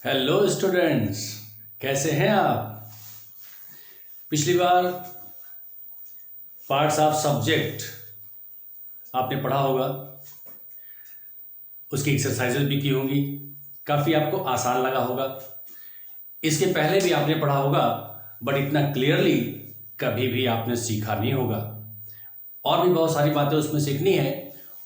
Hello students, कैसे हैं आप। पिछली बार पार्ट्स ऑफ सब्जेक्ट आपने पढ़ा होगा, उसकी एक्सरसाइजेज भी की होंगी, काफ़ी आपको आसान लगा होगा। इसके पहले भी आपने पढ़ा होगा, बट इतना क्लियरली कभी भी आपने सीखा नहीं होगा। और भी बहुत सारी बातें उसमें सीखनी है।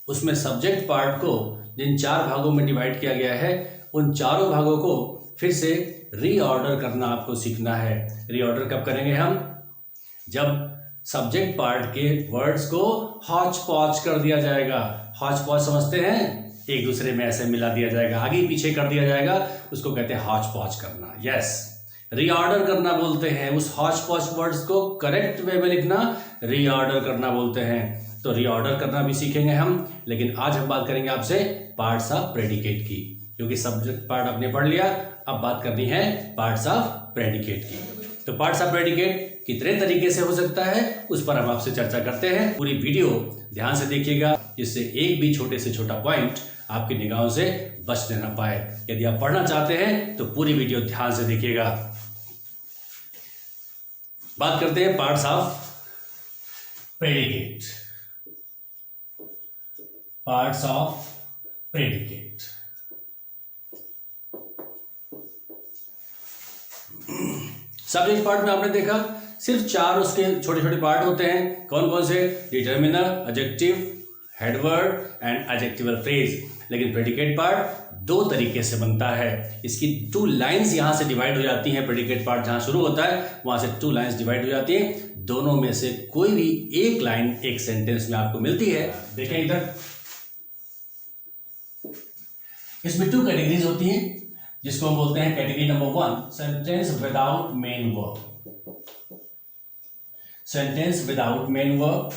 उसमें सब्जेक्ट पार्ट को जिन 4 भागों में डिवाइड किया गया है, उन चारों भागों को फिर से रीऑर्डर करना आपको सीखना है। रीऑर्डर कब करेंगे हम? जब सब्जेक्ट पार्ट के वर्ड्स को हॉच पॉच कर दिया जाएगा। हॉच पॉच समझते हैं? एक दूसरे में ऐसे मिला दिया जाएगा, आगे पीछे कर दिया जाएगा, उसको कहते हैं हॉच पॉच करना। यस, रीऑर्डर करना बोलते हैं। उस हॉच पॉच वर्ड्स को करेक्ट वे में लिखना रीऑर्डर करना बोलते हैं। तो रीऑर्डर करना भी सीखेंगे हम, लेकिन आज हम बात करेंगे आपसे पार्ट्स ऑफ प्रेडिकेट की, क्योंकि सब्जेक्ट पार्ट आपने पढ़ लिया। अब बात करनी है पार्ट्स ऑफ प्रेडिकेट की। तो पार्ट्स ऑफ प्रेडिकेट कितने तरीके से हो सकता है, उस पर हम आपसे चर्चा करते हैं। पूरी वीडियो ध्यान से देखिएगा, जिससे एक भी छोटे से छोटा पॉइंट आपकी निगाहों से बच न पाए। यदि आप पढ़ना चाहते हैं तो पूरी वीडियो ध्यान से देखिएगा। बात करते हैं parts of predicate. Parts of predicate. Subject part में आपने देखा सिर्फ 4 उसके छोटे छोटे पार्ट होते हैं। कौन कौन से? Determiner, adjective, headword and adjectival phrase. लेकिन प्रेडिकेट पार्ट 2 तरीके से बनता है। इसकी 2 लाइंस यहां से डिवाइड हो जाती हैं। प्रेडिकेट पार्ट जहां शुरू होता है वहां से 2 लाइंस डिवाइड हो जाती हैं। दोनों में से कोई भी एक लाइन एक सेंटेंस में आपको मिलती है। देखें इधर, इसमें 2 कैटेगरीज होती हैं, जिसको हम बोलते हैं category number 1 sentence without main verb. Sentence without main verb.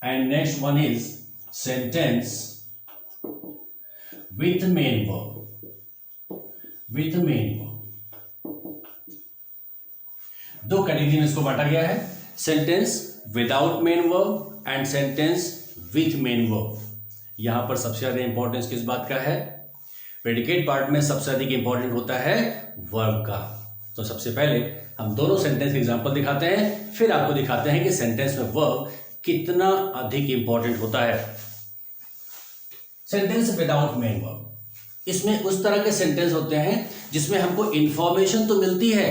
And next one is sentence with main verb. With main verb. 2 category में इसको बांटा गया है, sentence without main verb and sentence with main verb. यहां पर सबसे ज्यादा importance किस बात का है? प्रेडिकेट पार्ट में सबसे अधिक इंपॉर्टेंट होता है वर्ब का। तो सबसे पहले हम दोनों सेंटेंस के एग्जांपल दिखाते हैं, फिर आपको दिखाते हैं कि सेंटेंस में वर्ब कितना अधिक इंपॉर्टेंट होता है। सेंटेंस विदाउट मेन वर्ब, इसमें उस तरह के सेंटेंस होते हैं जिसमें हमको इंफॉर्मेशन तो मिलती है,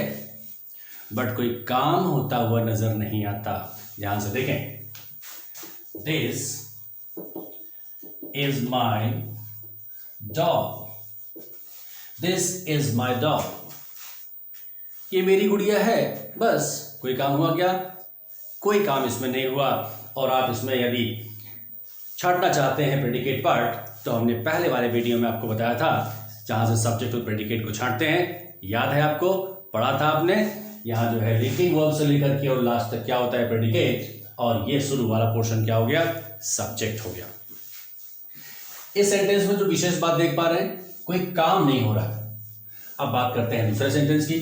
बट कोई काम होता हुआ नजर नहीं आता। ध्यान से देखें, this is my dog. This is my dog. ये मेरी गुड़िया है, बस। कोई काम हुआ क्या? कोई काम इसमें नहीं हुआ। और आप इसमें यदि छांटना चाहते हैं प्रेडिकेट पार्ट, तो हमने पहले वाले वीडियो में आपको बताया था, जहां से सब्जेक्ट और प्रेडिकेट को छांटते हैं। याद है आपको? पढ़ा था आपने। यहां जो है लिंकिंग वर्ब से लेकर के और लास्ट तक क्या होता है? प्रेडिकेट। और ये शुरू वाला पोर्शन क्या हो गया? सब्जेक्ट हो गया। इस सेंटेंस में जो विशेष बात देख पा रहे हैं, कोई काम नहीं हो रहा है। अब बात करते हैं दूसरे सेंटेंस की,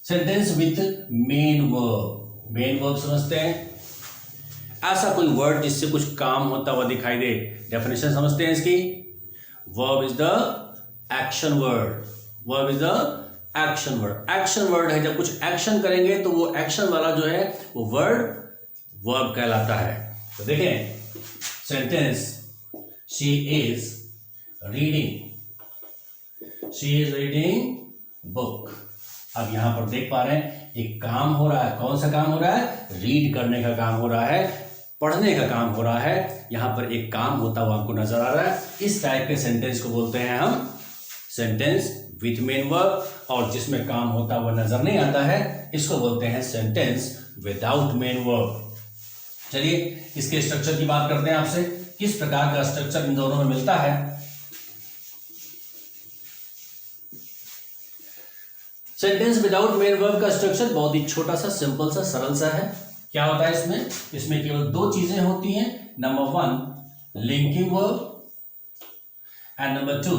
sentence with main verb. Main verb समझते हैं? ऐसा कोई वर्ड जिससे कुछ काम होता हुआ दिखाई दे। डेफिनेशन समझते हैं इसकी? Verb is the action word. Verb is the action word. Action word है, जब कुछ एक्शन करेंगे तो वो एक्शन वाला जो है वो वर्ड वर्ब कहलाता है। तो देखें sentence, she is reading. She is reading book. अब यहां पर देख पा रहे हैं एक काम हो रहा है। कौन सा काम हो रहा है? रीड करने का काम हो रहा है, पढ़ने का काम हो रहा है। यहां पर एक काम होता हुआ आपको नजर आ रहा है। इस टाइप के सेंटेंस को बोलते हैं हम सेंटेंस विथ मेन वर्ब। और जिसमें काम होता हुआ नजर नहीं आता है, इसको बोलते हैं सेंटेंस विदाउट मेन वर्ब। चलिए इसके स्ट्रक्चर की बात करते हैं आपसे, किस प्रकार का स्ट्रक्चर इन दोनों में मिलता है। सेंटेंस विदाउट मेन वर्ब का स्ट्रक्चर बहुत ही छोटा सा, सिंपल सा, सरल सा है। क्या होता है इसमें? इसमें केवल 2 चीजें होती हैं। Number 1 linking verb and number 2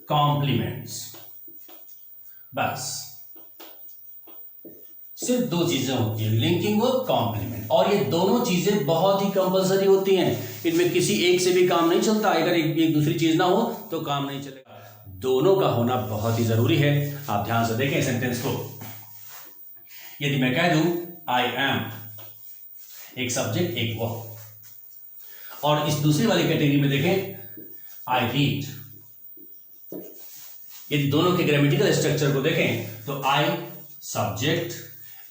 complements. बस सिर्फ 2 चीजें होती हैं, लिंकिंग वर्ब, कॉम्प्लीमेंट। और ये दोनों चीजें बहुत ही कंपलसरी होती हैं। इनमें किसी एक से भी काम नहीं चलता। अगर एक दूसरी चीज ना हो तो काम नहीं चलेगा। दोनों का होना बहुत ही जरूरी है। आप ध्यान से देखें सेंटेंस को। यदि मैं कह दूं आई एम, एक सब्जेक्ट एक वर्ब, और इस दूसरी वाली कैटेगरी में देखें आई रीड, यदि दोनों के ग्रामेटिकल स्ट्रक्चर को देखें तो आई सब्जेक्ट,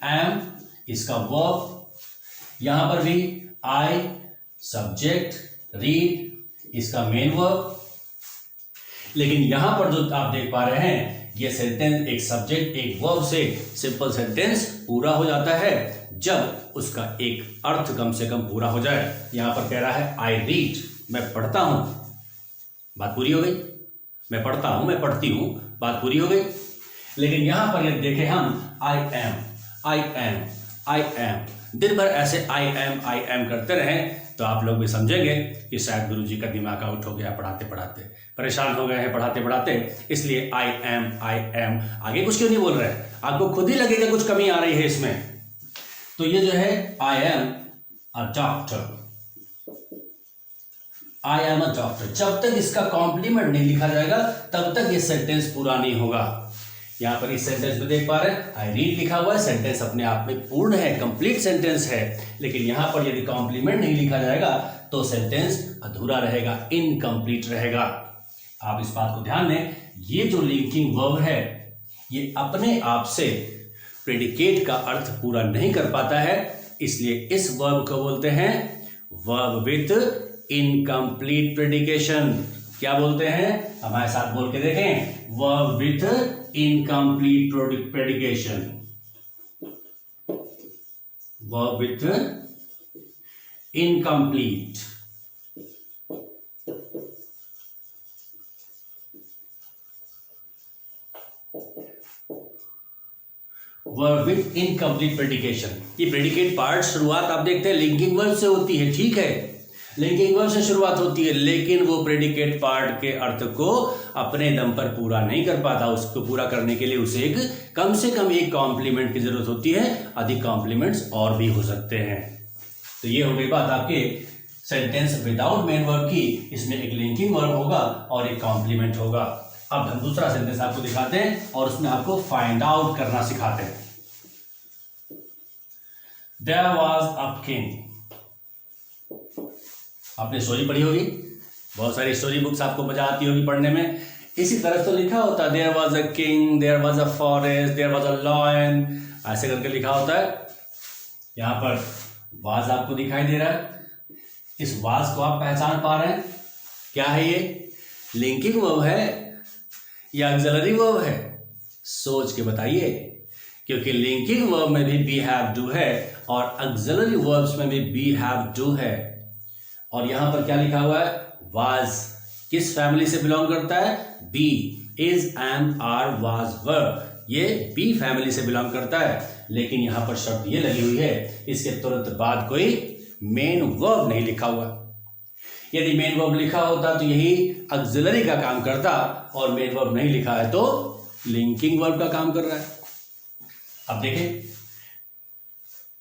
एम इसका वर्ब, यहां पर भी आई सब्जेक्ट, रीड इसका मेन वर्ब। लेकिन यहां पर जो आप देख पा रहे हैं ये सेंटेंस एक सब्जेक्ट एक वर्ब से सिंपल सेंटेंस पूरा हो जाता है जब उसका एक अर्थ कम से कम पूरा हो जाए। यहां पर कह रहा है आई रीड, मैं पढ़ता हूं, बात पूरी हो गई। मैं पढ़ता हूं, मैं पढ़ती हूं, बात पूरी हो गई। लेकिन यहां पर यदि देखें हम I am, I am, I am, दिन भर ऐसे आई एम करते रहें तो आप लोग भी समझेंगे कि शायद गुरुजी का दिमाग आउट हो गया पढ़ाते पढ़ाते, परेशान हो गए हैं पढ़ाते पढ़ाते, इसलिए आई एम आगे कुछ क्यों नहीं बोल रहे हैं, आपको खुद ही लगेगा कुछ कमी आ रही है इसमें। तो ये जो है I am a doctor, I am a doctor, जब तक इसका कॉम्प्लीमेंट नहीं लिखा जाएगा तब तक ये सेंटेंस पूरा नहीं होगा। यहां पर इस सेंटेंस में देख पा रहे हैं आई रीड लिखा हुआ है, सेंटेंस अपने आप में पूर्ण है, कंप्लीट सेंटेंस है। लेकिन यहां पर यदि कॉम्प्लीमेंट नहीं लिखा जाएगा तो सेंटेंस अधूरा रहेगा, इनकम्प्लीट रहेगा। आप इस बात को ध्यान दें, ये जो लिंकिंग वर्ब है ये अपने आप से प्रेडिकेट का अर्थ पूरा नहीं कर पाता है, इसलिए इस वर्ब को बोलते हैं वर्ब विथ इनकम्प्लीट प्रेडिकेशन। क्या बोलते हैं, हमारे साथ बोल के देखें, verb with incomplete predication, verb with incomplete, verb with incomplete predication. ये प्रेडिकेट पार्ट शुरुआत आप देखते हैं लिंकिंग वर्ब से होती है, ठीक है, लिंकिंग वर्ब से शुरुआत होती है, लेकिन वो प्रेडिकेट पार्ट के अर्थ को अपने दम पर पूरा नहीं कर पाता। उसको पूरा करने के लिए उसे एक कम से कम एक कॉम्प्लीमेंट की जरूरत होती है, अधिक कॉम्प्लीमेंट्स और भी हो सकते हैं। तो ये हो गई बात आपके सेंटेंस विदाउट मेन वर्ब की। इसमें एक लिंकिंग वर्ब होगा और एक कॉम्प्लीमेंट होगा। अब हम दूसरा सेंटेंस आपको दिखाते हैं और उसमें आपको फाइंड आउट करना सिखाते हैं। There was a king, आपने स्टोरी पढ़ी होगी, बहुत सारी स्टोरी बुक्स आपको मजा आती होगी पढ़ने में। इसी तरह तो लिखा होता है there was a king, there was a forest, there was a lion, ऐसे करके लिखा होता है। यहां पर वाज आपको दिखाई दे रहा है, इस वाज को आप पहचान पा रहे हैं, क्या है ये, लिंकिंग वर्ब है या ऑक्सिलरी वर्ब है, सोच के बताइए, क्योंकि लिंकिंग वर्ब में भी बी हैव डू है और ऑक्सिलरी वर्ब्स में भी बी हैव डू है। और यहां पर क्या लिखा हुआ है, वाज किस फैमिली से बिलोंग करता है, be, is am are was verb, ये बी फैमिली से बिलोंग करता है। लेकिन यहां पर शर्त ये लगी हुई है, इसके तुरंत बाद कोई मेन वर्ब नहीं लिखा हुआ। यदि मेन वर्ब लिखा होता तो यही ऑक्सिलरी का काम करता, और मेन वर्ब नहीं लिखा है तो लिंकिंग वर्ब का काम कर रहा है। अब देखें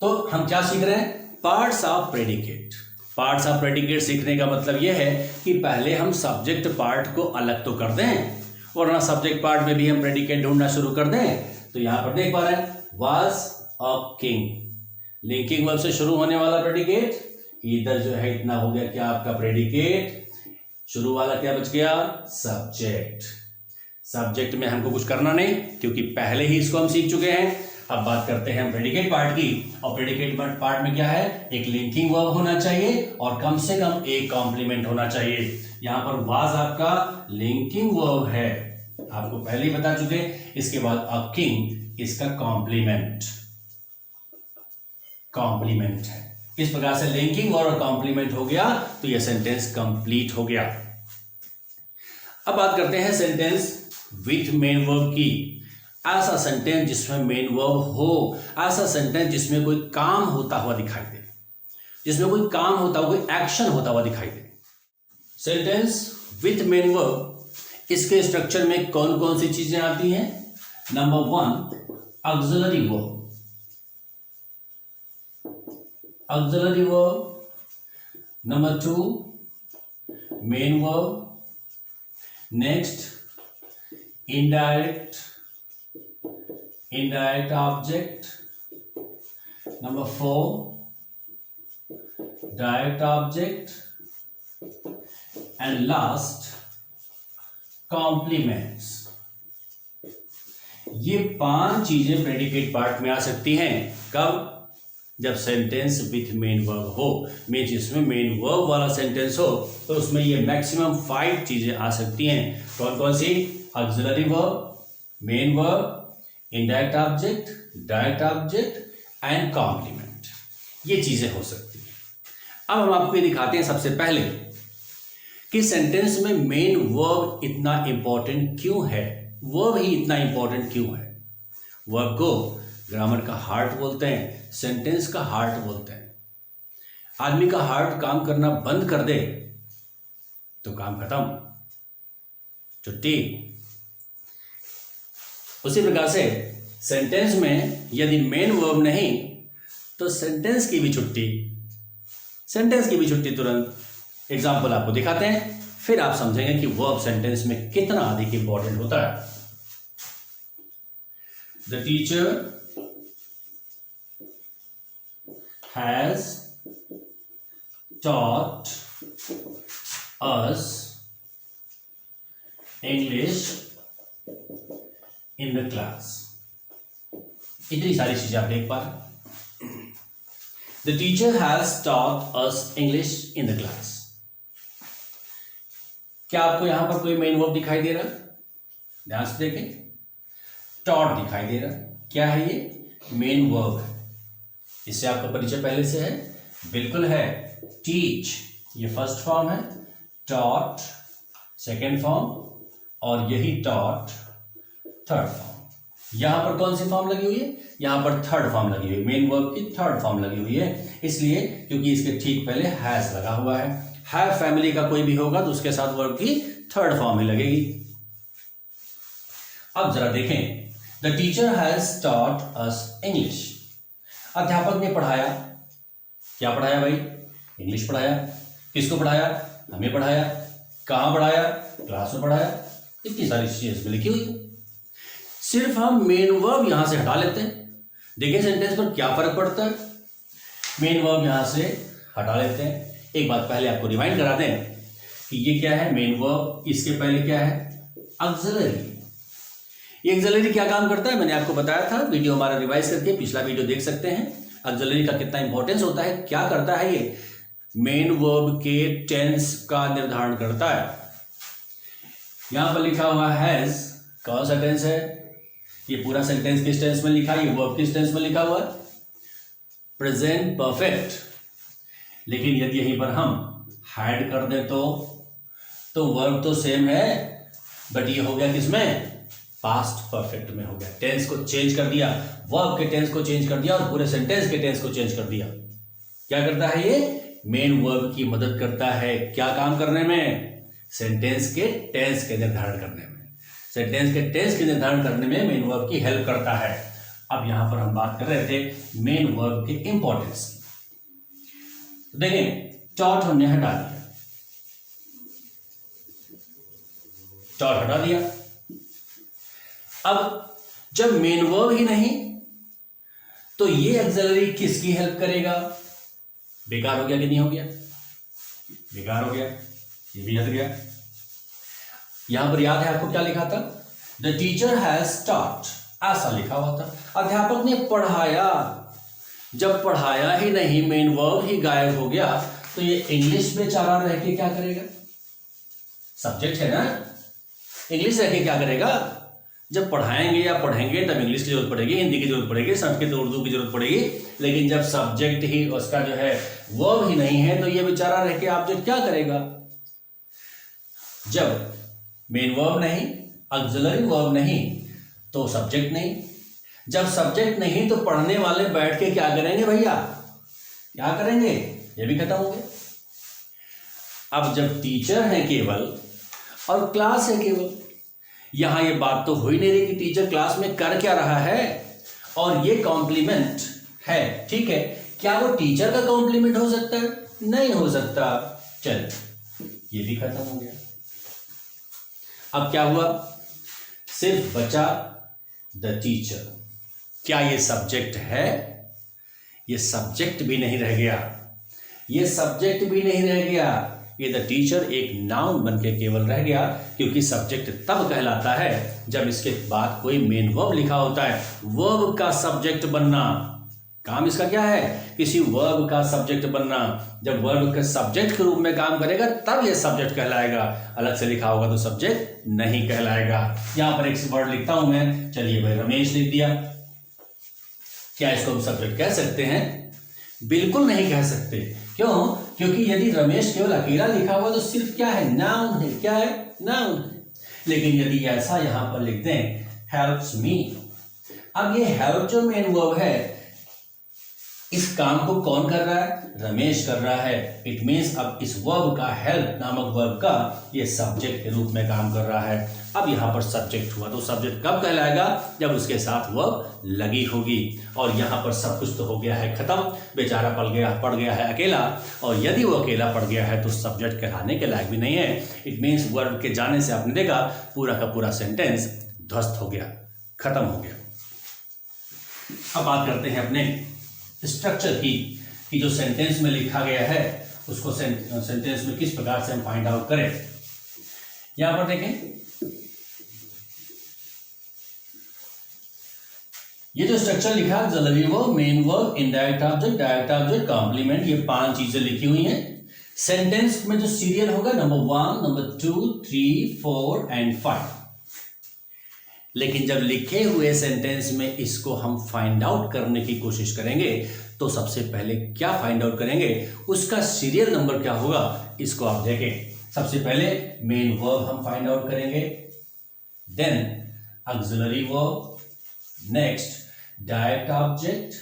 तो हम क्या सीख रहे हैं, parts of predicate. Parts of predicate सीखने का मतलब यह है कि पहले हम सब्जेक्ट पार्ट को अलग तो कर दें, वरना सब्जेक्ट पार्ट में भी हम प्रेडिकेट ढूंढना शुरू कर दें। तो यहां पर देख पा रहे हैं was a king, linking verb से शुरू होने वाला प्रेडिकेट, इधर जो है इतना हो गया क्या आपका प्रेडिकेट, शुरू वाला क्या बच गया, सब्जेक्ट। सब्जेक्ट में हमको कुछ करना नहीं क्योंकि पहले ही इसको हम सीख चुके हैं। अब बात करते हैं प्रेडिकेट पार्ट की, और प्रेडिकेट पार्ट में क्या है, एक लिंकिंग वर्ब होना चाहिए और कम से कम एक कॉम्प्लीमेंट होना चाहिए। यहां पर वाज आपका लिंकिंग वर्ब है, आपको पहले ही बता चुके। इसके बाद अ किंग इसका कॉम्प्लीमेंट है। इस प्रकार से लिंकिंग वर्ब और कॉम्प्लीमेंट हो गया तो यह सेंटेंस कंप्लीट हो गया। अब बात करते हैं सेंटेंस विथ मेन वर्ब की। ऐसा सेंटेंस जिसमें मेन वर्ब हो, ऐसा सेंटेंस जिसमें कोई काम होता हुआ दिखाई दे, जिसमें कोई काम होता हुआ, कोई एक्शन होता हुआ दिखाई दे। सेंटेंस विथ मेन वर्ब, इसके स्ट्रक्चर में कौन कौन सी चीजें आती हैं, number 1 auxiliary verb, auxiliary verb, number 2 main verb, next indirect object. Number 4, direct object. And last, complements. ये 5 चीजें प्रेडिकेट पार्ट में आ सकती हैं। कब? जब सेंटेंस विथ मेन वर्ब हो, मीन्स इसमें मेन वर्ब वाला सेंटेंस हो, तो उसमें ये मैक्सिमम 5 चीजें आ सकती हैं। कौन कौन सी? Auxiliary verb, main verb, indirect object, direct object and complement. ये चीजें हो सकती हैं। अब हम आपको ये दिखाते हैं सबसे पहले कि सेंटेंस में मेन वर्ब इतना इंपॉर्टेंट क्यों है, वर्ब ही इतना इंपॉर्टेंट क्यों है। वर्ब को ग्रामर का हार्ट बोलते हैं, सेंटेंस का हार्ट बोलते हैं। आदमी का हार्ट काम करना बंद कर दे तो काम खत्म, छुट्टी। उसी प्रकार से सेंटेंस में यदि मेन वर्ब नहीं तो सेंटेंस की भी छुट्टी, सेंटेंस की भी छुट्टी तुरंत। एग्जाम्पल आपको दिखाते हैं, फिर आप समझेंगे कि वर्ब सेंटेंस में कितना अधिक इंपॉर्टेंट होता है। The teacher has taught us English in the class. इतनी सारी चीजें आप देख पा रहे। The teacher has taught us English in the class. क्या आपको यहां पर कोई मेन वर्ब दिखाई दे रहा? ध्यान से देखें, taught दिखाई दे रहा। क्या है ये? मेन वर्ब है। इससे आपका परिचय पहले से है? बिल्कुल है। टीच ये फर्स्ट फॉर्म है, टॉट सेकेंड फॉर्म, और यही टॉट थर्ड फॉर्म। यहां पर कौन सी फॉर्म लगी हुई है? यहां पर थर्ड फॉर्म लगी हुई है, मेन वर्ब की थर्ड फॉर्म लगी हुई है। इसलिए क्योंकि इसके ठीक पहले हैज लगा हुआ है। हैव फैमिली का कोई भी होगा तो उसके साथ वर्ब की थर्ड फॉर्म ही लगेगी। अब जरा देखें, the teacher has taught us English. अध्यापक ने पढ़ाया। क्या पढ़ाया भाई? इंग्लिश पढ़ाया। किसको पढ़ाया? हमें पढ़ाया। कहां पढ़ाया? क्लास में पढ़ाया। इतनी सारी चीजें इसमें लिखी हुई है। सिर्फ हम मेन वर्ब यहां से हटा लेते हैं। देखिए सेंटेंस पर क्या फर्क पड़ता है। मेन वर्ब यहां से हटा लेते हैं। एक बात पहले आपको रिमाइंड करा दें कि ये क्या है? Main verb. इसके पहले क्या है? ऑक्सिलरी। ये ऑक्सिलरी क्या काम करता है मैंने आपको बताया था, वीडियो हमारा रिवाइज करके पिछला वीडियो देख सकते हैं। ऑक्सिलरी का कितना इंपॉर्टेंस होता है, क्या करता है ये? मेन वर्ब के टेंस का निर्धारण करता है। यहां पर लिखा हुआ हैज, कौन सा टेंस है? ये पूरा सेंटेंस किस टेंस में लिखा है? ये वर्ब किस टेंस में लिखा हुआ है? Present perfect. लेकिन यदि यहीं पर हम हैड कर दें तो वर्ब तो सेम है, बट ये हो गया किसमें? पास्ट परफेक्ट में हो गया। टेंस को चेंज कर दिया, वर्ब के टेंस को चेंज कर दिया और पूरे सेंटेंस के टेंस को चेंज कर दिया। क्या करता है ये? मेन वर्ब की मदद करता है। क्या काम करने में? सेंटेंस के टेंस के निर्धारण करने में। सेंटेंस के टेंस के निर्धारण करने में मेन वर्ब की हेल्प करता है। अब यहां पर हम बात कर रहे थे मेन वर्ब के इंपॉर्टेंस की। देखें, टॉट हमने हटा दिया, टॉट हटा दिया। अब जब मेन वर्ब ही नहीं तो ये ऑक्सिलरी किसकी हेल्प करेगा? बेकार हो गया कि नहीं हो गया? बेकार हो गया, ये भी हट गया। यहां पर याद है आपको क्या लिखा था? द टीचर हैज टॉट, ऐसा लिखा हुआ था। अध्यापक ने पढ़ाया। जब पढ़ाया ही नहीं, मेन वर्ब ही गायब हो गया, तो ये इंग्लिश बेचारा रह के क्या करेगा? सब्जेक्ट है ना, इंग्लिश रह के क्या करेगा? जब पढ़ाएंगे या पढ़ेंगे तब इंग्लिश की जरूरत पड़ेगी, हिंदी की जरूरत पड़ेगी, संस्कृत उर्दू की जरूरत पड़ेगी। लेकिन जब सब्जेक्ट ही उसका जो है वर्ब ही नहीं है तो ये बेचारा रह के ऑब्जेक्ट क्या करेगा? जब मेन वर्ब नहीं, ऑक्सिलरी वर्ब नहीं, तो सब्जेक्ट नहीं। जब सब्जेक्ट नहीं तो पढ़ने वाले बैठ के क्या करेंगे भैया? क्या करेंगे? ये भी खत्म हो गया। अब जब टीचर है केवल और क्लास है केवल, यहां ये बात तो हो ही नहीं रही कि टीचर क्लास में कर क्या रहा है, और ये कॉम्प्लीमेंट है, ठीक है। क्या वो टीचर का कॉम्प्लीमेंट हो सकता है? नहीं हो सकता। चल, ये भी खत्म हो गया। अब क्या हुआ? सिर्फ बचा द टीचर। क्या ये सब्जेक्ट है? ये सब्जेक्ट भी नहीं रह गया, ये सब्जेक्ट भी नहीं रह गया। ये द टीचर एक नाउन बन के केवल रह गया, क्योंकि सब्जेक्ट तब कहलाता है जब इसके बाद कोई मेन वर्ब लिखा होता है। वर्ब का सब्जेक्ट बनना, काम इसका क्या है? किसी वर्ब का सब्जेक्ट बनना। जब वर्ब के सब्जेक्ट के रूप में काम करेगा तब ये सब्जेक्ट कहलाएगा, अलग से लिखा होगा तो सब्जेक्ट नहीं कहलाएगा। यहां पर एक वर्ड लिखता हूं मैं, चलिए भाई रमेश लिख दिया। क्या इसको हम सब्जेक्ट कह सकते हैं? बिल्कुल नहीं कह सकते। क्यों? क्योंकि यदि रमेश केवल अकेला लिखा हुआ तो सिर्फ क्या है? नाउन है। क्या है? नाउन है। लेकिन यदि ऐसा यहां पर लिख दें, हेल्प्स मी, अब ये हेल्प जो मेन वर्ब है, इस काम को कौन कर रहा है? रमेश कर रहा है। इट मीन्स अब इस वर्ब का, हेल्प नामक वर्ब का, ये सब्जेक्ट के रूप में काम कर रहा है। अब यहां पर सब्जेक्ट हुआ तो सब्जेक्ट कब कहलाएगा? जब उसके साथ वर्ब लगी होगी। और यहां पर सब कुछ तो हो गया है खत्म, बेचारा पड़ गया है अकेला, और यदि वो अकेला पड़ गया है तो सब्जेक्ट कहलाने के लायक भी नहीं है। इट मीन्स वर्ब के जाने से आपने देखा पूरा का पूरा सेंटेंस ध्वस्त हो गया, खत्म हो गया। अब बात करते हैं अपने स्ट्रक्चर की, कि जो सेंटेंस में लिखा गया है उसको सेंटेंस में किस प्रकार से हम फाइंड आउट करें। यहां पर देखें, ये जो स्ट्रक्चर लिखा है, auxiliary verb, main verb, indirect object, direct object, complement, ये 5 चीजें लिखी हुई हैं। सेंटेंस में जो सीरियल होगा नंबर 1, नंबर 2, 3, 4 एंड 5। लेकिन जब लिखे हुए सेंटेंस में इसको हम फाइंड आउट करने की कोशिश करेंगे तो सबसे पहले क्या फाइंड आउट करेंगे? उसका सीरियल नंबर क्या होगा, इसको आप देखें। सबसे पहले मेन वर्ब हम फाइंड आउट करेंगे, then auxiliary verb, next direct object,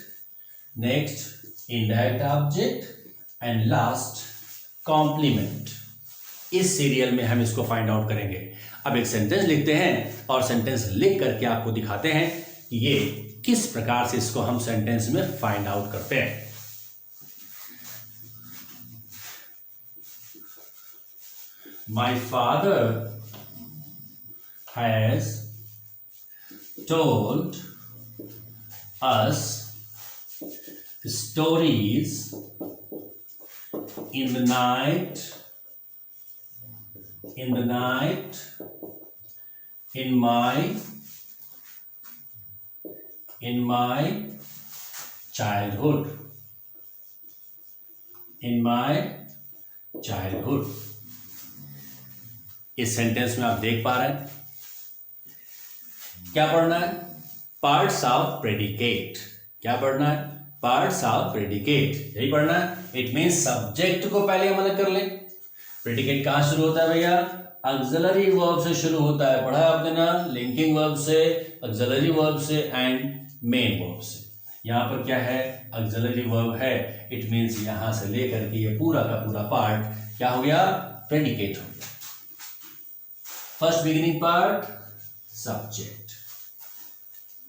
next indirect object and last complement. इस सीरियल में हम इसको फाइंड आउट करेंगे। अब एक सेंटेंस लिखते हैं और सेंटेंस लिख करके आपको दिखाते हैं कि ये किस प्रकार से इसको हम सेंटेंस में फाइंड आउट करते हैं। My father has told us stories in the night, in my childhood, इस सेंटेंस में आप देख पा रहे हैं क्या पढ़ना है? Parts of predicate. क्या पढ़ना है? पार्ट्स ऑफ प्रेडिकेट, यही पढ़ना है। इट मीन्स सब्जेक्ट को पहले हम अलग कर लें। प्रेडिकेट कहां शुरू होता है भैया? ऑक्सिलरी वर्ब से शुरू होता है, पढ़ा है आपने ना, लिंकिंग वर्ब से, ऑक्सिलरी वर्ब से एंड मेन वर्ब से। यहां पर क्या है? ऑक्सिलरी वर्ब है। इट मीन्स यहां से लेकर के ये पूरा का पूरा पार्ट क्या हो गया? प्रेडिकेट हो गया। First beginning part subject.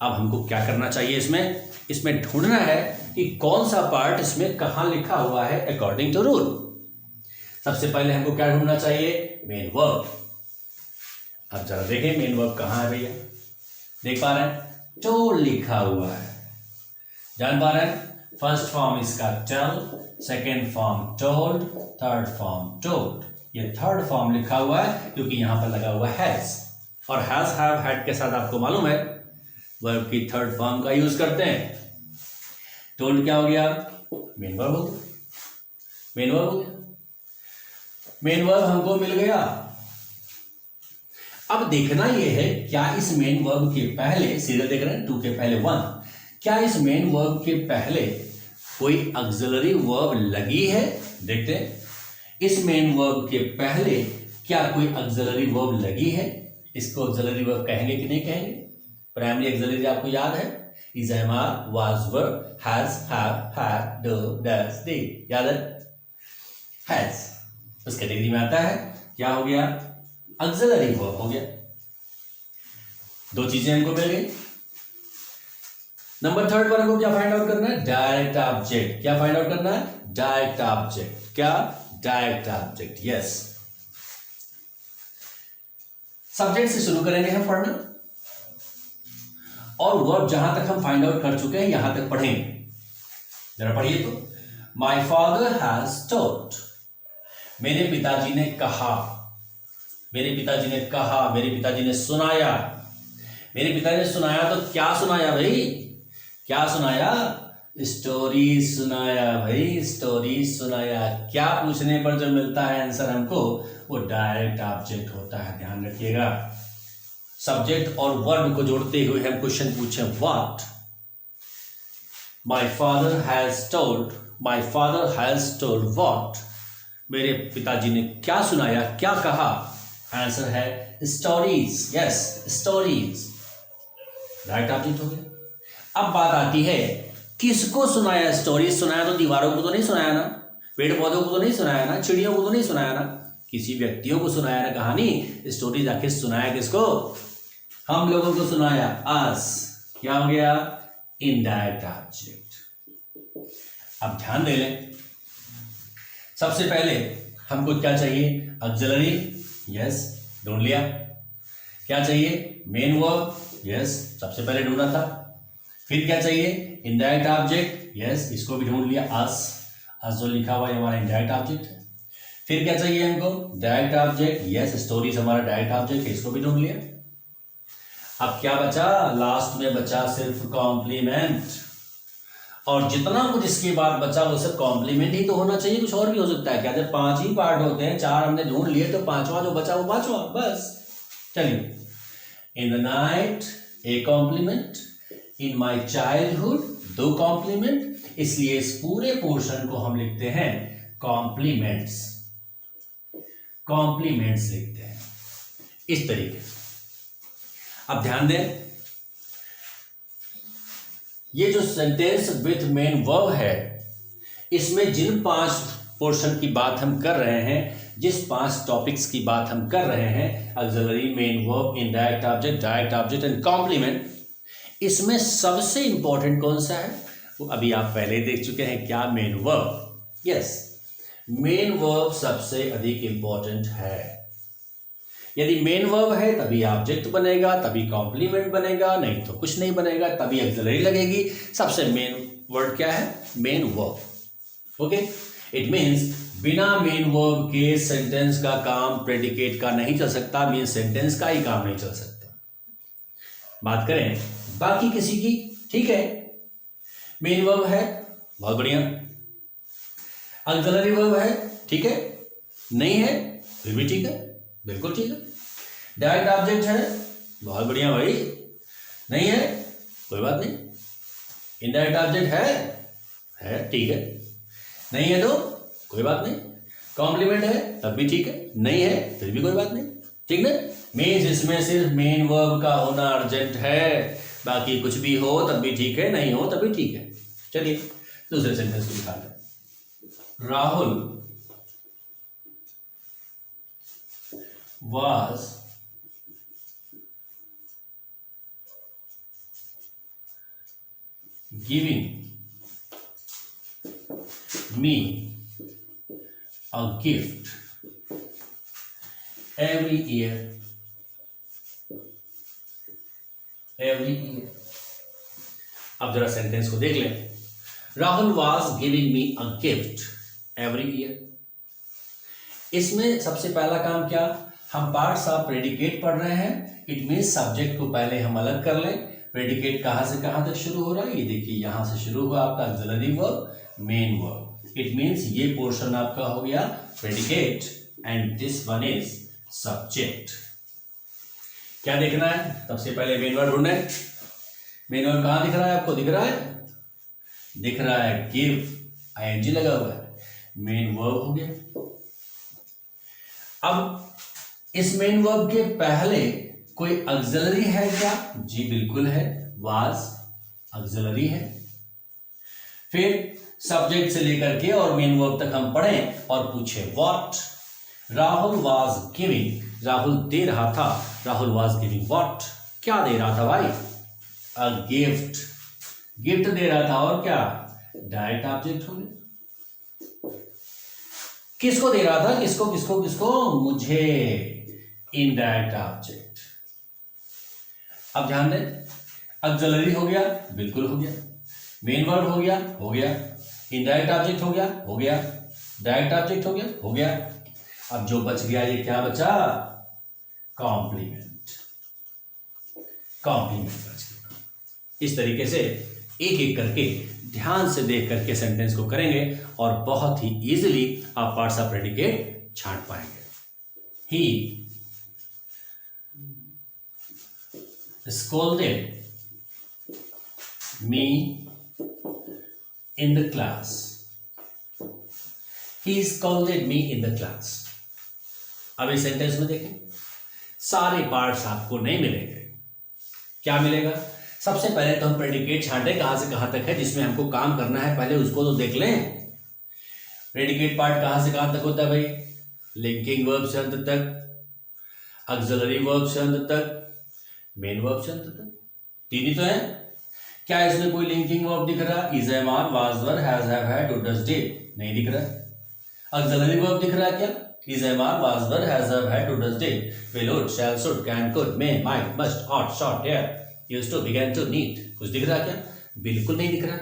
अब हमको क्या करना चाहिए? इसमें ढूंढना है कि कौन सा पार्ट इसमें कहां लिखा हुआ है अकॉर्डिंग टू रूल। सबसे पहले हमको क्या ढूंढना चाहिए? Main verb. अब जरा देखें मेन वर्ब कहां है भैया? देख पा रहे हैं? टोल्ड लिखा हुआ है, जान पा रहे हैं? फर्स्ट फॉर्म इसका tell, second form told, third form told. ये थर्ड फॉर्म लिखा हुआ है क्योंकि यहां पर लगा हुआ हैज, और हैज, हैव, हैड के साथ आपको मालूम है वर्ब की थर्ड फॉर्म का यूज करते हैं। टोल्ड क्या हो गया? मेन वर्ब हो गया। मेन वर्ब हो गया। मेन वर्ब हमको मिल गया। अब देखना यह है क्या इस मेन वर्ब के पहले, सीरियल देख रहे हैं 2 के पहले 1, क्या इस मेन वर्ब के पहले कोई ऑक्सिलरी वर्ब लगी है? देखते हैं इस मेन वर्ब के पहले क्या कोई ऑक्सिलरी वर्ब लगी है। इसको ऑक्सिलरी वर्ब कहेंगे कि नहीं कहेंगे? प्राइमरी ऑक्सिलरी आपको याद है? Is, am, are, was, were, has, have, had, do, does, did, याद है? हैज उस कैटेगरी में आता है। क्या हो गया? ऑक्सिलरी वर्ब हो गया। 2 चीजें हमको मिल गई। नंबर 3 पर हमको क्या फाइंड आउट करना है? Direct object. क्या फाइंड आउट करना है? Direct object. क्या? Direct object, yes. सब्जेक्ट से शुरू करेंगे हम पढ़ना। और वर्ब जहां तक हम फाइंड आउट कर चुके हैं यहां तक पढ़ेंगे। जरा पढ़िए तो। माई फादर हैज टोल्ड, मेरे पिताजी ने कहा, मेरे पिताजी ने कहा, मेरे पिताजी ने सुनाया। मेरे पिताजी ने सुनाया तो क्या सुनाया भाई, क्या सुनाया? स्टोरी सुनाया भाई, स्टोरी सुनाया। क्या पूछने पर जो मिलता है आंसर हमको, वो डायरेक्ट ऑब्जेक्ट होता है, ध्यान रखिएगा। सब्जेक्ट और वर्ब को जोड़ते हुए हम क्वेश्चन पूछे what. My father has told, my father has told what, मेरे पिताजी ने क्या सुनाया, क्या कहा? आंसर है stories. Yes, stories right object हो गया। अब बात आती है किसको सुनाया स्टोरी? सुनाया तो दीवारों को तो नहीं सुनाया ना, पेड़ पौधों को तो नहीं सुनाया ना, चिड़ियों को तो नहीं सुनाया ना, किसी व्यक्तियों को सुनाया ना कहानी। स्टोरी आखिर सुनाया किसको? हम लोगों को सुनाया, अस। क्या हो गया? Indirect object. अब ध्यान दे लें, सबसे पहले हमको क्या चाहिए? ऑक्सिलरी। यस, ढूंढ लिया। क्या चाहिए? Main verb. यस, सबसे पहले ढूंढा था। फिर क्या चाहिए? Indirect object. यस, इसको भी ढूंढ लिया, अस जो लिखा हुआ है हमारा इनडायरेक्ट ऑब्जेक्ट है। फिर क्या चाहिए हमको? Direct object. यस, स्टोरीज हमारा डायरेक्ट ऑब्जेक्ट है, इसको भी ढूंढ लिया। अब क्या बचा? लास्ट में बचा सिर्फ कॉम्प्लीमेंट। और जितना कुछ इसके बाद बचा वो सब कॉम्प्लीमेंट ही तो होना चाहिए, कुछ और भी हो सकता है क्या? जब 5 ही पार्ट होते हैं, 4 हमने ढूंढ लिए तो 5वां जो बचा वो 5वां, बस। चलिए, in the night a complement, in my childhood 2 complement. इसलिए इस पूरे पोर्शन को हम लिखते हैं कॉम्प्लीमेंट्स, कॉम्प्लीमेंट्स लिखते हैं इस तरीके से। अब ध्यान दें, ये जो सेंटेंस विथ मेन वर्ब है, इसमें जिन 5 पोर्शन की बात हम कर रहे हैं, जिस 5 टॉपिक्स की बात हम कर रहे हैं, auxiliary, main verb, indirect object, direct object and complement, इसमें सबसे इंपॉर्टेंट कौन सा है? वो अभी आप पहले देख चुके हैं, क्या? Main verb. Yes, main verb सबसे अधिक इंपॉर्टेंट है। यदि मेन वर्ब है तभी ऑब्जेक्ट बनेगा, तभी कॉम्प्लीमेंट बनेगा, नहीं तो कुछ नहीं बनेगा, तभी ऑक्सिलरी लगेगी। सबसे मेन वर्ड क्या है? Main verb. Okay, it means बिना मेन वर्ब के सेंटेंस का काम प्रेडिकेट का नहीं चल सकता, मीन्स सेंटेंस का ही काम नहीं चल सकता। बात करें बाकी किसी की, ठीक है, मेन वर्ब है, बहुत बढ़िया। ऑक्सिलरी वर्ब है, ठीक है, नहीं है फिर भी ठीक है, बिल्कुल ठीक है। डायरेक्ट ऑब्जेक्ट है, बहुत बढ़िया भाई, नहीं है कोई बात नहीं। इनडायरेक्ट ऑब्जेक्ट है ठीक है, नहीं है तो कोई बात नहीं। कॉम्प्लीमेंट है तब भी ठीक है, नहीं है फिर भी कोई बात नहीं, ठीक ना। मीन्स इसमें सिर्फ मेन वर्ब का होना अर्जेंट है, बाकी कुछ भी हो तब भी ठीक है, नहीं हो तब भी ठीक है। चलिए दूसरे सेंटेंस को दिखा दें। Rahul was giving me a gift every year. अब जरा सेंटेंस को देख लें। Rahul was giving me a gift every year। इसमें सबसे पहला काम क्या? हम पार्ट्स ऑफ प्रेडिकेट पढ़ रहे हैं, इट मीन्स सब्जेक्ट को पहले हम अलग कर लें। प्रेडिकेट कहां से कहां तक शुरू हो रहा है, ये देखिए यहां से शुरू हुआ आपका auxiliary verb, main verb. It means ये पोर्शन आपका हो गया predicate and this one is subject. क्या देखना है? सबसे पहले मेन वर्ब ढूंढे। मेन वर्ब कहां दिख रहा है आपको? दिख रहा है, दिख रहा है, गिव, आईएनजी लगा हुआ है, मेन वर्ब हो गया। अब इस मेन वर्ब के पहले कोई ऑक्सिलरी है क्या? जी बिल्कुल है, वाज ऑक्सिलरी है। फिर सब्जेक्ट से लेकर के और मेन वर्ब तक हम पढ़ें और पूछे what. Rahul was giving, Rahul दे रहा था, राहुल वाज गिविंग व्हाट, क्या दे रहा था भाई? अ गिफ्ट, गिफ्ट दे रहा था, और क्या? डायरेक्ट ऑब्जेक्ट हो गया। किसको दे रहा था? किसको किसको किसको? मुझे, इनडायरेक्ट ऑब्जेक्ट। अब ध्यान दें, ऑक्सिलरी हो गया, बिल्कुल हो गया। मेन वर्ब हो गया, हो गया। इनडायरेक्ट ऑब्जेक्ट हो गया, हो गया। डायरेक्ट ऑब्जेक्ट हो गया, हो गया। अब जो बच गया ये क्या बचा? कॉम्प्लीमेंट। कॉम्प्लीमेंट बच गया। इस तरीके से एक एक करके ध्यान से देख करके सेंटेंस को करेंगे और बहुत ही इजीली आप पार्ट्स ऑफ प्रेडिकेट छांट पाएंगे। ही scolded me in the class. He scolded me in the class. अब इस सेंटेंस में देखें, सारे पार्ट्स आपको नहीं मिलेंगे। क्या मिलेगा? सबसे पहले तो हम प्रेडिकेट छांटे कहां से कहां तक है जिसमें हमको काम करना है, पहले उसको तो देख लें। प्रेडिकेट पार्ट कहां से कहां तक होता है भाई? लिंकिंग वर्ब से अंत तक, ऑक्सिलरी वर्ब से अंत तक, मेन वर्ब से अंत तक। तीन ही तो है। क्या इसमें कोई लिंकिंग वर्ब दिख रहा? Is, am, are, was, were, has, have, had, do, does, did? नहीं दिख रहा। ऑक्सिलरी वर्ब दिख रहा है क्या? Is, am, are, was, were, has, have, had, do, does, did, will, would, shall, should, can, could, may, might, must, ought, shot, dare, used to, began to, need. कुछ दिख रहा क्या? बिल्कुल नहीं दिख रहा।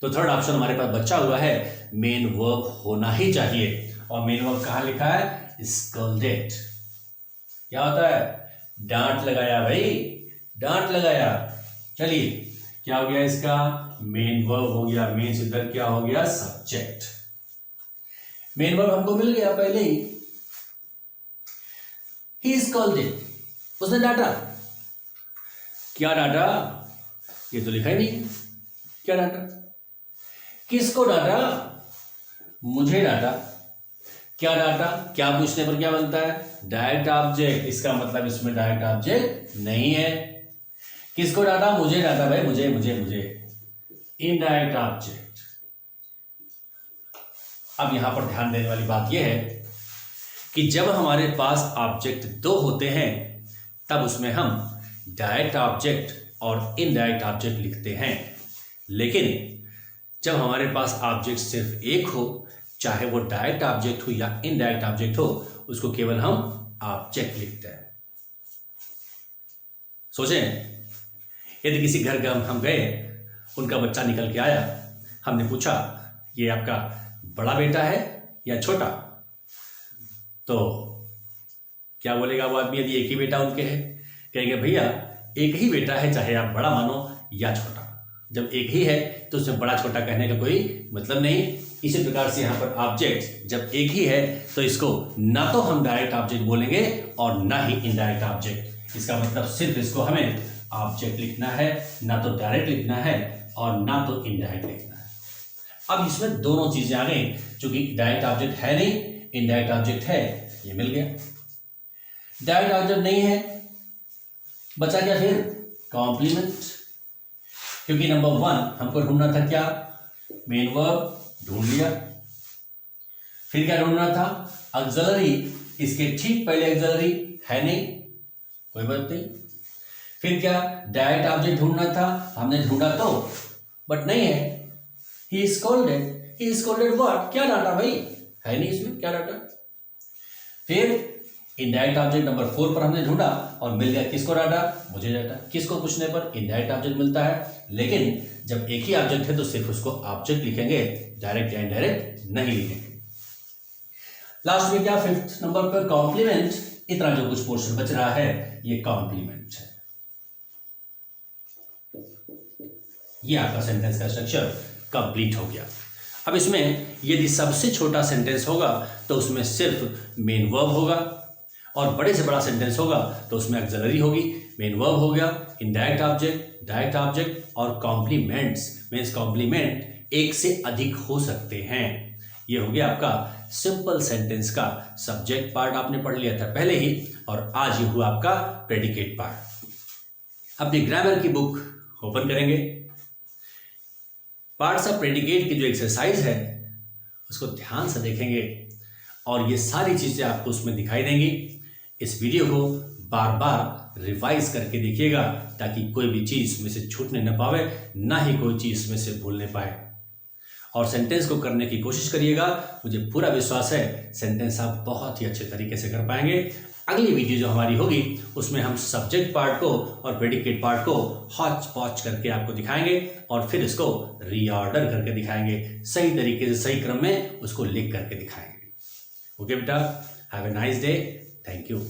तो थर्ड ऑप्शन हमारे पास बचा हुआ है, मेन वर्ब होना ही चाहिए। और मेन वर्ब कहां लिखा है? स्कॉल्डेड। क्या होता है? डांट लगाया भाई, डांट लगाया। चलिए, क्या हो गया इसका? मेन वर्ब हो गया। मेन से इधर क्या हो गया? सब्जेक्ट। मेन वर्ब हमको मिल गया पहले ही। ही स्कॉल्डेड, उसने डांटा। क्या डांटा? ये तो लिखा ही नहीं। क्या डांटा? किसको डांटा? मुझे डांटा। क्या डाटा? क्या पूछने पर क्या बनता है? Direct object. इसका मतलब इसमें डायरेक्ट ऑब्जेक्ट नहीं है। किसको डाटा? मुझे डाटा भाई, मुझे मुझे मुझे। Indirect object. अब यहां पर ध्यान देने वाली बात यह है कि जब हमारे पास ऑब्जेक्ट दो होते हैं तब उसमें हम डायरेक्ट ऑब्जेक्ट और इनडायरेक्ट ऑब्जेक्ट लिखते हैं। लेकिन जब हमारे पास ऑब्जेक्ट सिर्फ एक हो, चाहे वो डायरेक्ट ऑब्जेक्ट हो या इनडायरेक्ट ऑब्जेक्ट हो, उसको केवल हम ऑब्जेक्ट लिखते हैं। सोचें, यदि किसी घर हम गए, उनका बच्चा निकल के आया, हमने पूछा ये आपका बड़ा बेटा है या छोटा, तो क्या बोलेगा वो आदमी? यदि एक ही बेटा उनके है, कहेंगे भैया एक ही बेटा है, चाहे आप बड़ा मानो या छोटा। जब एक ही है तो उसमें बड़ा छोटा कहने का कोई मतलब नहीं। इसी प्रकार से यहाँ पर ऑब्जेक्ट जब एक ही है तो इसको ना तो हम डायरेक्ट ऑब्जेक्ट बोलेंगे और ना ही इनडायरेक्ट ऑब्जेक्ट। इसका मतलब सिर्फ इसको हमें ऑब्जेक्ट लिखना है, ना तो डायरेक्ट लिखना है और ना तो इनडायरेक्ट लिखना है। अब इसमें दोनों चीजें आ गई, क्योंकि डायरेक्ट ऑब्जेक्ट है नहीं, इनडायरेक्ट ऑब्जेक्ट है, ये मिल गया। डायरेक्ट ऑब्जेक्ट नहीं है, बचा क्या फिर? कॉम्प्लीमेंट। क्योंकि नंबर वन हमको ढूंढना था क्या? मेन वर्ब, ढूंढ लिया। फिर क्या ढूंढना था? ऑक्सिलरी। इसके ठीक पहले ऑक्सिलरी है नहीं, कोई बात नहीं। फिर क्या? डायरेक्ट ऑब्जेक्ट ढूंढना था, हमने ढूंढा तो बट नहीं है। ही स्कॉल्डेड। He scolded what? क्या डाटा भाई? है नहीं इसमें, क्या डाटा? फिर इनडायरेक्ट ऑब्जेक्ट नंबर 4 पर हमने ढूंढा और मिल गया। किसको डाटा? मुझे डाटा। किसको पूछने पर? इनडायरेक्ट ऑब्जेक्ट मिलता है। लेकिन जब एक ही ऑब्जेक्ट है तो सिर्फ उसको ऑब्जेक्ट लिखेंगे, डायरेक्ट या इनडायरेक्ट नहीं लिखेंगे। लास्ट में क्या? 5th नंबर पर कॉम्प्लीमेंट। इतना जो कुछ पोर्शन बच रहा है ये कॉम्प्लीमेंट है। ये आपका सेंटेंस का स्ट्रक्चर कंप्लीट हो गया। अब इसमें यदि सबसे छोटा सेंटेंस होगा तो उसमें सिर्फ मेन वर्ब होगा, और बड़े से बड़ा सेंटेंस होगा तो उसमें ऑक्सिलरी होगी। मेन वर्ब हो गया, इनडायरेक्ट ऑब्जेक्ट, डायरेक्ट ऑब्जेक्ट और कॉम्प्लीमेंट्स। मीन्स कॉम्प्लीमेंट एक से अधिक हो सकते हैं। ये हो गया आपका सिंपल सेंटेंस का सब्जेक्ट पार्ट, आपने पढ़ लिया था पहले ही, और आज ये हुआ आपका प्रेडिकेट पार्ट। अपनी ग्रामर की बुक ओपन करेंगे, पार्ट्स ऑफ प्रेडिकेट की जो एक्सरसाइज है उसको ध्यान से देखेंगे और ये सारी चीजें आपको उसमें दिखाई देंगी। इस वीडियो को बार बार रिवाइज करके देखिएगा ताकि कोई भी चीज में से छूटने न पावे, ना ही कोई चीज में से भूलने पाए। और सेंटेंस को करने की कोशिश करिएगा। मुझे पूरा विश्वास है सेंटेंस आप बहुत ही अच्छे तरीके से कर पाएंगे। अगली वीडियो जो हमारी होगी उसमें हम सब्जेक्ट पार्ट को और प्रेडिकेट पार्ट को हॉच पॉच करके आपको दिखाएंगे और फिर इसको रीऑर्डर करके दिखाएंगे, सही तरीके से सही क्रम में उसको लिख करके दिखाएंगे। ओके बेटा, have a nice day, thank you.